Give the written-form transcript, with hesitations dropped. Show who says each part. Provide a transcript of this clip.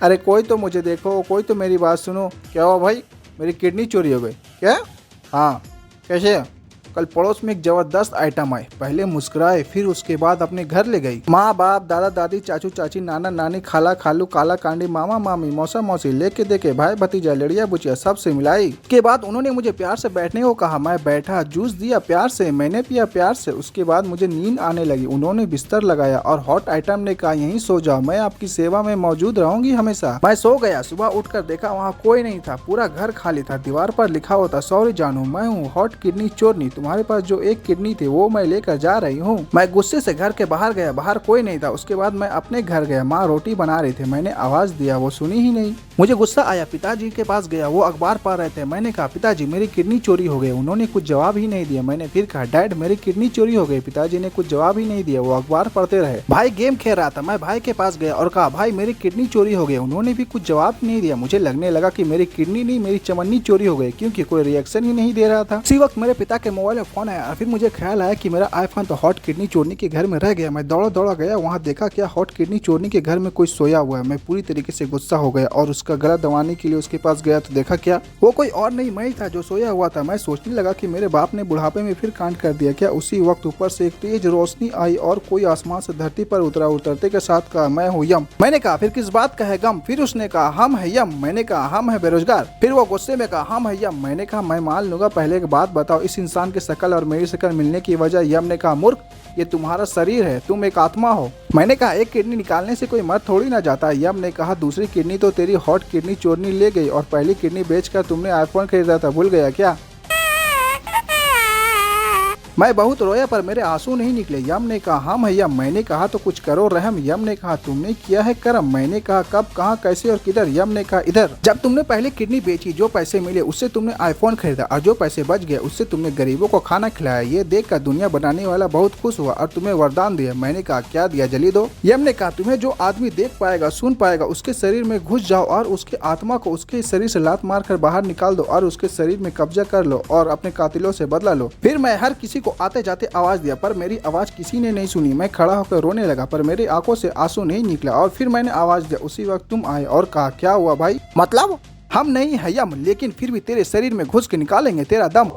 Speaker 1: अरे कोई तो मुझे देखो, कोई तो मेरी बात सुनो। क्या हुआ भाई, मेरी किडनी चोरी हो गई क्या? हाँ, कैसे? कल पड़ोस में एक जबरदस्त आइटम आए, पहले मुस्कुराए फिर उसके बाद अपने घर ले गई। माँ बाप, दादा दादी, चाचू चाची, नाना नानी, खाला खालू, काला कांडी, मामा मामी, मौसा मौसी, लेके देखे भाई भतीजा, लड़िया बुचिया, सबसे मिलाई। के बाद उन्होंने मुझे प्यार से बैठने को कहा, मैं बैठा, जूस दिया प्यार से, मैंने पिया प्यार से। उसके बाद मुझे नींद आने लगी, उन्होंने बिस्तर लगाया और हॉट आइटम ने कहा यहीं सो जाओ, मैं आपकी सेवा में मौजूद रहूंगी हमेशा। मैं सो गया, सुबह उठकर देखा वहाँ कोई नहीं था, पूरा घर खाली था। दीवार पर लिखा होता, सॉरी जानू, मैं हूँ हॉट किडनी चोरनी, तुम्हारे पास जो एक किडनी थी वो मैं लेकर जा रही हूँ। मैं गुस्से से घर के बाहर गया, बाहर कोई नहीं था। उसके बाद मैं अपने घर गया, माँ रोटी बना रही थी, मैंने आवाज दिया, वो सुनी ही नहीं। मुझे गुस्सा आया, पिताजी के पास गया, वो अखबार पढ़ रहे थे। मैंने कहा पिताजी मेरी किडनी चोरी हो गई, उन्होंने कुछ जवाब ही नहीं दिया। मैंने फिर कहा डैड मेरी किडनी चोरी हो गई, पिताजी ने कुछ जवाब ही नहीं दिया, वो अखबार पढ़ते रहे। भाई गेम खेल रहा था, मैं भाई के पास गया और कहा भाई मेरी किडनी चोरी हो गई, उन्होंने भी कुछ जवाब नहीं दिया। मुझे लगने लगा कि मेरी किडनी नहीं मेरी चमन्नी चोरी हो गई, क्योंकि कोई रिएक्शन ही नहीं दे रहा था। उसी वक्त मेरे पिता के मोबाइल में फोन आया, फिर मुझे ख्याल आया कि मेरा आईफोन तो हॉट किडनी चोरनी के घर में रह गया। मैं दौड़ा दौड़ा गया, वहाँ देखा क्या हॉट किडनी चोरनी के घर में कोई सोया हुआ है। मैं पूरी तरीके से गुस्सा हो गया और उसका गला दबाने के लिए उसके पास गया तो देखा क्या, वो कोई और नहीं मैं ही था जो सोया हुआ था। मैं सोचने लगा कि मेरे बाप ने बुढ़ापे में फिर कांड कर दिया क्या। उसी वक्त ऊपर से एक तेज रोशनी आई और कोई आसमान से धरती पर उतरा। उतरते के साथ कहा मैं हूँ यम। मैंने कहा फिर किस बात का है गम? फिर उसने कहा हम है यम। मैंने कहा हम है बेरोजगार। फिर वो गुस्से में कहा हम है यम। मैंने कहा मैं मान लूंगा, पहले एक बात बताओ, इस इंसान की शक्ल और मेरी शक्ल मिलने की वजह? यम ने कहा मूर्ख, ये तुम्हारा शरीर है, तुम एक आत्मा हो। मैंने कहा एक किडनी निकालने से कोई मर थोड़ी ना जाता। यम ने कहा दूसरी किडनी तो तेरी हॉट किडनी चोरनी ले गई और पहली किडनी बेचकर तुमने आईफोन खरीदा था, भूल गया क्या? मैं बहुत रोया पर मेरे आंसू नहीं निकले। यम ने कहा हम है यम। मैंने कहा तो कुछ करो रहम। यम ने कहा तुमने किया है कर्म। मैंने कहा कब, कहाँ, कैसे और किधर? यम ने कहा इधर। जब तुमने पहले किडनी बेची, जो पैसे मिले उससे तुमने आईफोन खरीदा और जो पैसे बच गए उससे तुमने गरीबों को खाना खिलाया। ये देखकर दुनिया बनाने वाला बहुत खुश हुआ और तुम्हें वरदान दिया। मैंने कहा क्या दिया? जली दो। यम ने कहा तुम्हें जो आदमी देख पाएगा, सुन पाएगा, उसके शरीर में घुस जाओ और उसके आत्मा को उसके शरीर से लात मार कर बाहर निकाल दो और उसके शरीर में कब्जा कर लो और अपने कातिलों से बदला लो। फिर मैं हर किसी को आते जाते आवाज दिया पर मेरी आवाज किसी ने नहीं सुनी। मैं खड़ा होकर रोने लगा पर मेरी आंखों से आंसू नहीं निकला और फिर मैंने आवाज दिया। उसी वक्त तुम आए और कहा क्या हुआ भाई? मतलब हम नहीं है यम, लेकिन फिर भी तेरे शरीर में घुस के निकालेंगे तेरा दम।